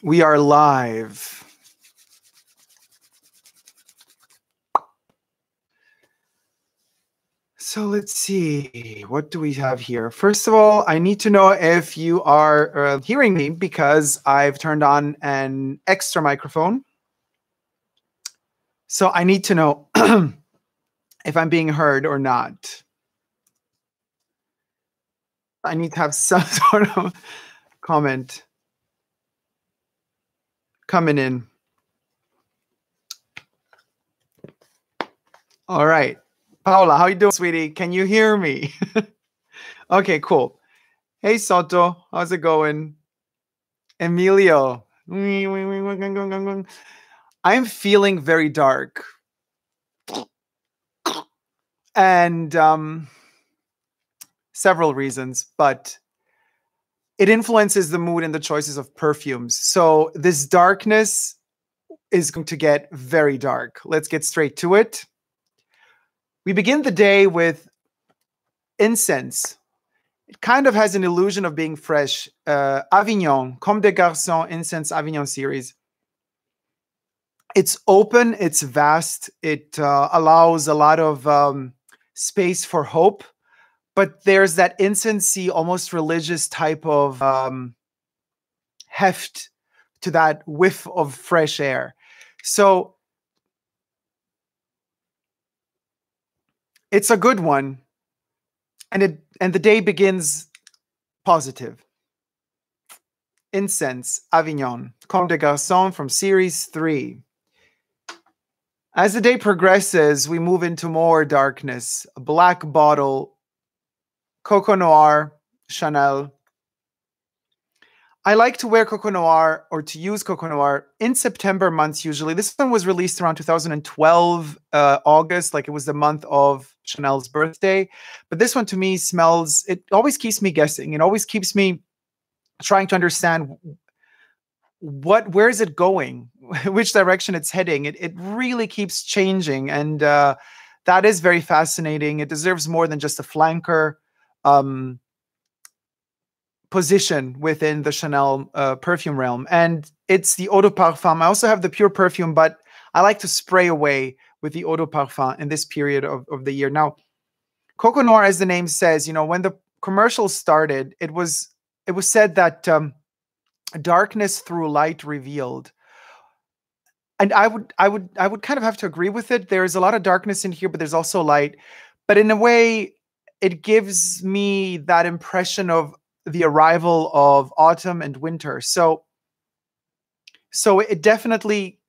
We are live. So let's see, what do we have here? First of all, I need to know if you are hearing me because I've turned on an extra microphone. So I need to know if I'm being heard or not. I need to have some sort of comment coming in. All right. Paula, how you doing, sweetie? Can you hear me? Okay, cool. Hey, Soto. How's it going? Emilio. I'm feeling very dark. And several reasons, but it influences the mood and the choices of perfumes. So this darkness is going to get very dark. Let's get straight to it. We begin the day with incense. It kind of has an illusion of being fresh. Avignon, Comme des Garçons Incense Avignon series. It's open, it's vast, it allows a lot of space for hope, but there's that incensey, almost religious type of heft to that whiff of fresh air. So it's a good one, and the day begins positive. Incense, Avignon, Comme des Garçons from Series 3. As the day progresses, we move into more darkness. A black bottle, Coco Noir, Chanel. I like to wear Coco Noir or to use Coco Noir in September months usually. This one was released around 2012, August, like it was the month of Chanel's birthday. But this one to me smells, it always keeps me guessing. It always keeps me trying to understand where is it going, which direction it's heading. It really keeps changing. And that is very fascinating. It deserves more than just a flanker position within the Chanel perfume realm. And it's the Eau de Parfum. I also have the pure perfume, but I like to spray away with the Eau de Parfum in this period of the year. Now, Coco Noir, as the name says, you know, when the commercial started, it was said that darkness through light revealed. And I would kind of have to agree with it. There's a lot of darkness in here, but there's also light. But in a way, it gives me that impression of the arrival of autumn and winter. So it definitely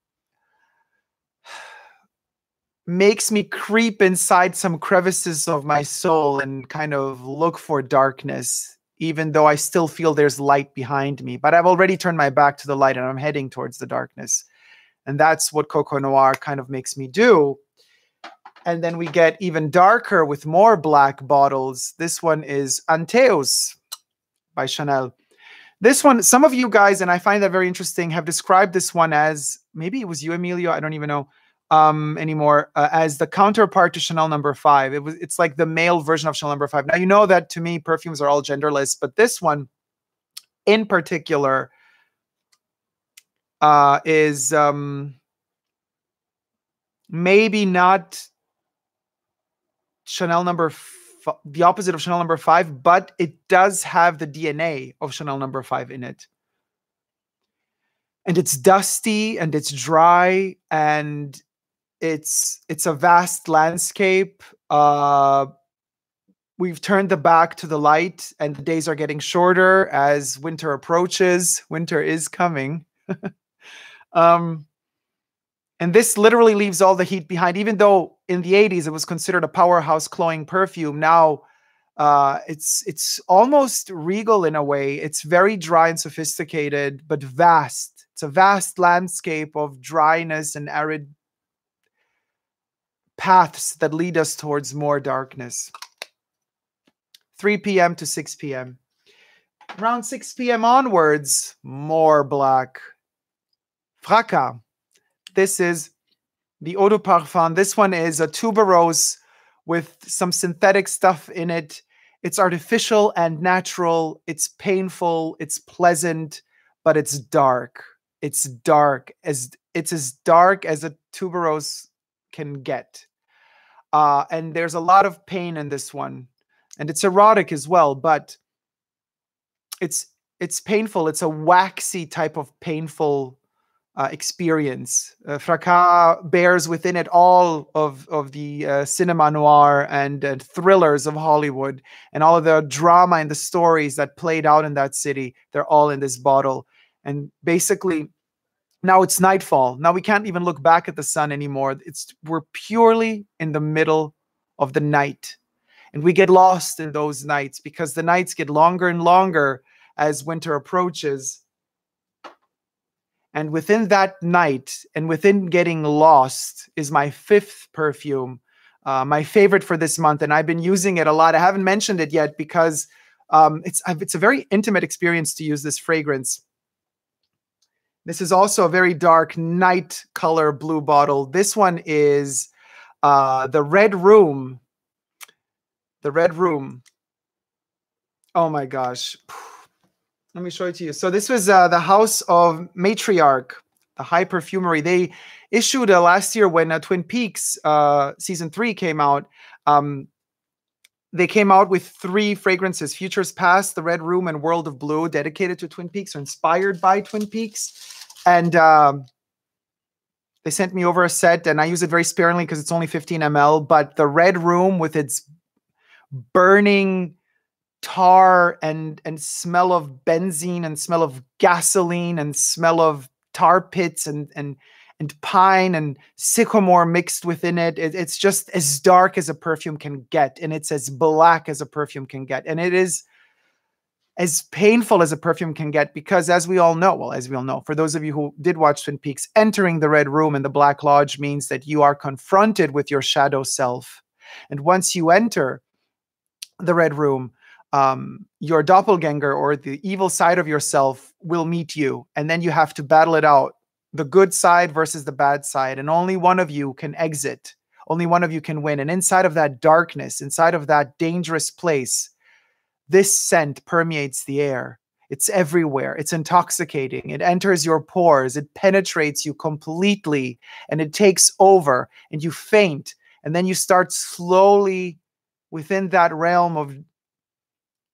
makes me creep inside some crevices of my soul and kind of look for darkness, even though I still feel there's light behind me. But I've already turned my back to the light and I'm heading towards the darkness. And that's what Coco Noir kind of makes me do. And then we get even darker with more black bottles. This one is Anteos by Chanel. This one, some of you guys, and I find that very interesting, have described this one as, maybe it was you, Emilio, I don't even know anymore, as the counterpart to Chanel No. 5. It's like the male version of Chanel No. 5. Now, you know that to me, perfumes are all genderless, but this one in particular is maybe not Chanel the opposite of Chanel No. 5, but it does have the DNA of Chanel No. 5 in it. And it's dusty and it's dry and it's a vast landscape. We've turned the back to the light and the days are getting shorter as winter approaches. Winter is coming. And this literally leaves all the heat behind. Even though in the 80s it was considered a powerhouse cloying perfume, now it's almost regal in a way. It's very dry and sophisticated, but vast. It's a vast landscape of dryness and arid paths that lead us towards more darkness. 3 p.m. to 6 p.m. Around 6 p.m. onwards, more black. Fracas. This is the Eau de Parfum. This one is a tuberose with some synthetic stuff in it. It's artificial and natural. It's painful. It's pleasant, but it's dark. It's dark as a tuberose can get. And there's a lot of pain in this one, and it's erotic as well, but it's painful. It's a waxy type of painful experience. Fracas bears within it all of the cinema noir and thrillers of Hollywood, and all of the drama and the stories that played out in that city. They're all in this bottle. And basically, now it's nightfall. Now we can't even look back at the sun anymore. We're purely in the middle of the night. And we get lost in those nights because the nights get longer and longer as winter approaches. And within that night and within getting lost is my 5th perfume, my favorite for this month. And I've been using it a lot. I haven't mentioned it yet because it's a very intimate experience to use this fragrance. This is also a very dark night color blue bottle. This one is the Red Room. The Red Room. Oh my gosh. Let me show it to you. So this was the House of Matriarch, the High Perfumery. They issued last year when Twin Peaks season 3 came out. They came out with 3 fragrances: Futures Past, the Red Room, and World of Blue, dedicated to Twin Peaks or inspired by Twin Peaks. And they sent me over a set, and I use it very sparingly because it's only 15 ml. But the Red Room, with its burning tar and smell of benzene and smell of gasoline and smell of tar pits and pine and sycamore mixed within it. It's just as dark as a perfume can get, and it's as black as a perfume can get, and it is as painful as a perfume can get, because as we all know, for those of you who did watch Twin Peaks, entering the Red Room and the Black Lodge means that you are confronted with your shadow self. And once you enter the Red Room, your doppelganger, or the evil side of yourself, will meet you, and then you have to battle it out, the good side versus the bad side, and only one of you can exit, only one of you can win. And inside of that darkness, inside of that dangerous place, this scent permeates the air. It's everywhere. It's intoxicating. It enters your pores. It penetrates you completely, and it takes over, and you faint, and then you start slowly within that realm of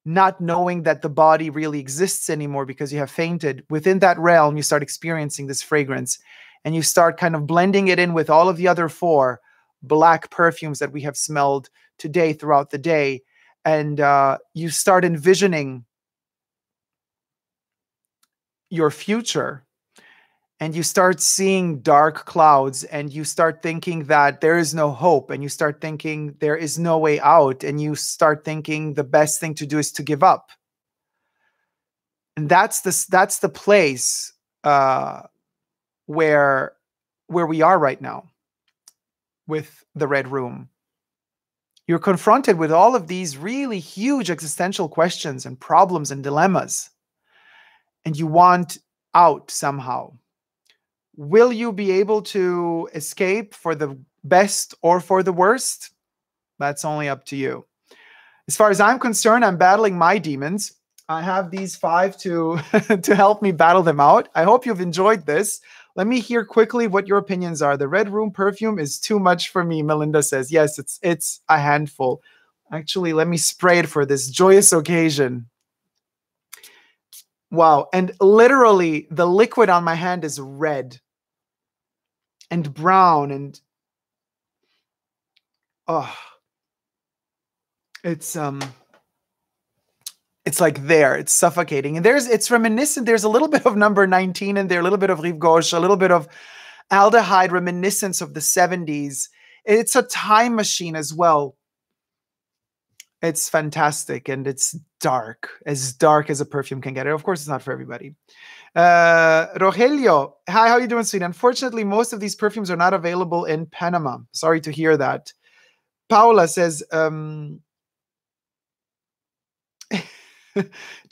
not knowing that the body really exists anymore because you have fainted. Within that realm, you start experiencing this fragrance, and you start kind of blending it in with all of the other 4 black perfumes that we have smelled today throughout the day. And you start envisioning your future, and you start seeing dark clouds, and you start thinking that there is no hope, and you start thinking there is no way out, and you start thinking the best thing to do is to give up. And that's the place where we are right now with the Red Room. You're confronted with all of these really huge existential questions and problems and dilemmas, and you want out somehow. Will you be able to escape for the best or for the worst? That's only up to you. As far as I'm concerned, I'm battling my demons. I have these 5 to help me battle them out. I hope you've enjoyed this. Let me hear quickly what your opinions are. The Red Room perfume is too much for me, Melinda says. Yes, it's a handful. Actually, let me spray it for this joyous occasion. Wow. And literally, the liquid on my hand is red and brown, and oh, it's like there, it's suffocating. And it's reminiscent. There's a little bit of number 19 in there, a little bit of Rive Gauche, a little bit of aldehyde reminiscence of the 70s. It's a time machine as well. It's fantastic, and it's dark as a perfume can get. Of course, it's not for everybody. Rogelio, hi, how are you doing, sweet? Unfortunately, most of these perfumes are not available in Panama. Sorry to hear that. Paula says, to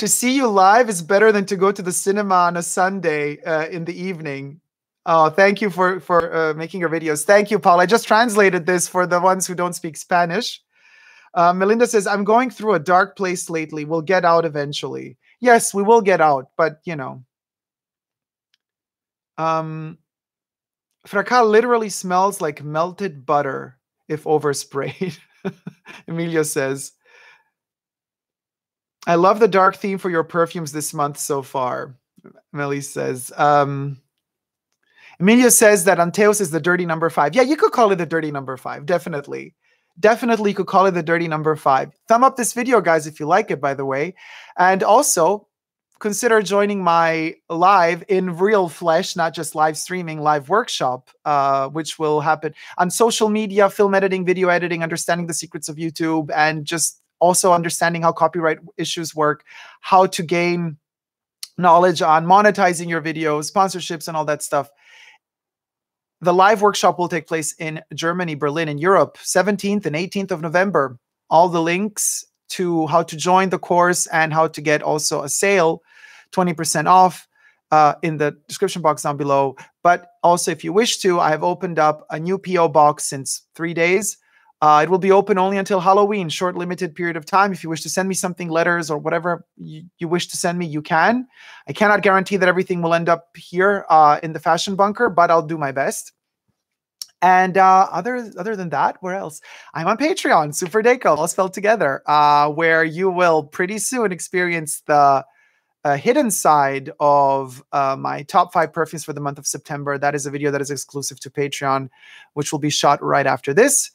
see you live is better than to go to the cinema on a Sunday in the evening. Oh, thank you for making your videos. Thank you, Paula. I just translated this for the ones who don't speak Spanish. Melinda says, I'm going through a dark place lately. We'll get out eventually. Yes, we will get out, but you know, Fracas literally smells like melted butter if oversprayed. Emilio says, I love the dark theme for your perfumes this month so far. Melly says, Emilio says that Anteos is the dirty number 5. Yeah, you could call it the dirty number 5. Definitely. Definitely you could call it the dirty number 5. Thumb up this video, guys, if you like it, by the way. And also, consider joining my live in real flesh, not just live streaming, live workshop, which will happen on social media, film editing, video editing, understanding the secrets of YouTube, and just also understanding how copyright issues work, how to gain knowledge on monetizing your videos, sponsorships, and all that stuff. The live workshop will take place in Germany, Berlin, in Europe, 17th and 18th of November. All the links to how to join the course and how to get also a sale, 20% off, in the description box down below. But also, if you wish to, I have opened up a new PO box since 3 days. It will be open only until Halloween, short limited period of time. If you wish to send me something, letters or whatever you wish to send me, you can. I cannot guarantee that everything will end up here in the fashion bunker, but I'll do my best. And other than that, where else? I'm on Patreon, Super Dacob, all spelled together, where you will pretty soon experience the hidden side of my top 5 perfumes for the month of September. That is a video that is exclusive to Patreon, which will be shot right after this.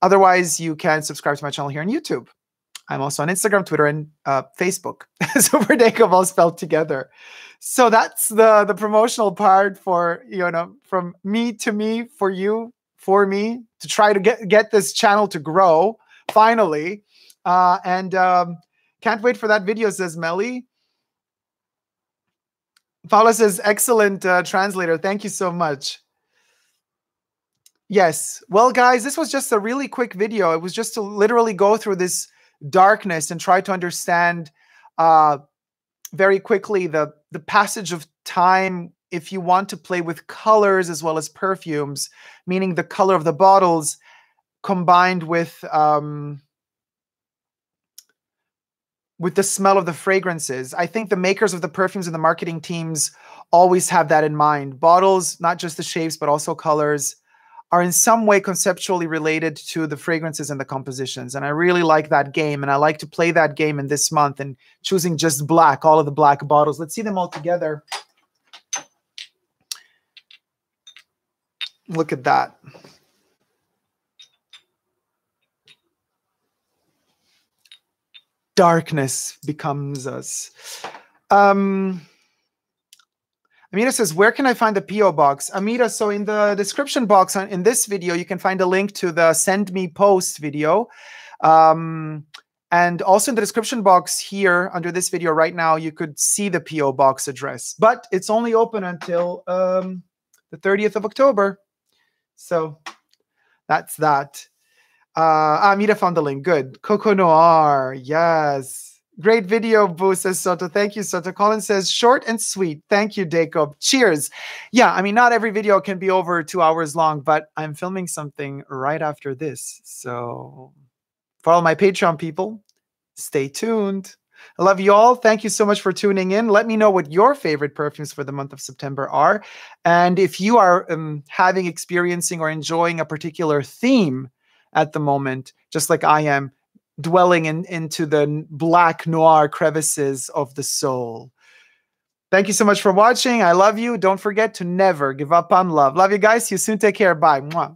Otherwise, you can subscribe to my channel here on YouTube. I'm also on Instagram, Twitter, and Facebook. Super Dacob, all spelled together. So that's the promotional part for, you know, from me to me, for you, for me, to try to get this channel to grow, finally. Can't wait for that video, says Melly. Paula says, excellent translator. Thank you so much. Yes. Well, guys, this was just a really quick video. It was just to literally go through this darkness and try to understand very quickly the passage of time if you want to play with colors as well as perfumes, meaning the color of the bottles combined with the smell of the fragrances. I think the makers of the perfumes and the marketing teams always have that in mind. Bottles, not just the shapes, but also colors, are in some way conceptually related to the fragrances and the compositions. And I really like that game. And I like to play that game in this month and choosing just black, all of the black bottles. Let's see them all together. Look at that. Darkness becomes us. Amita says, where can I find the PO box? Amita, so in the description box in this video, you can find a link to the Send Me Post video. And also in the description box here under this video right now, you could see the PO box address. But it's only open until the 30th of October. So that's that. Amita found the link. Good. Coco Noir. Yes. Great video, Boo, says Soto. Thank you, Soto. Colin says, short and sweet. Thank you, Dacob. Cheers. Yeah, I mean, not every video can be over 2 hours long, but I'm filming something right after this. So for all my Patreon people, stay tuned. I love you all. Thank you so much for tuning in. Let me know what your favorite perfumes for the month of September are. And if you are experiencing or enjoying a particular theme at the moment, just like I am, dwelling into the black noir crevices of the soul. Thank you so much for watching. I love you. Don't forget to never give up on love. Love you guys. See you soon. Take care. Bye. Mwah.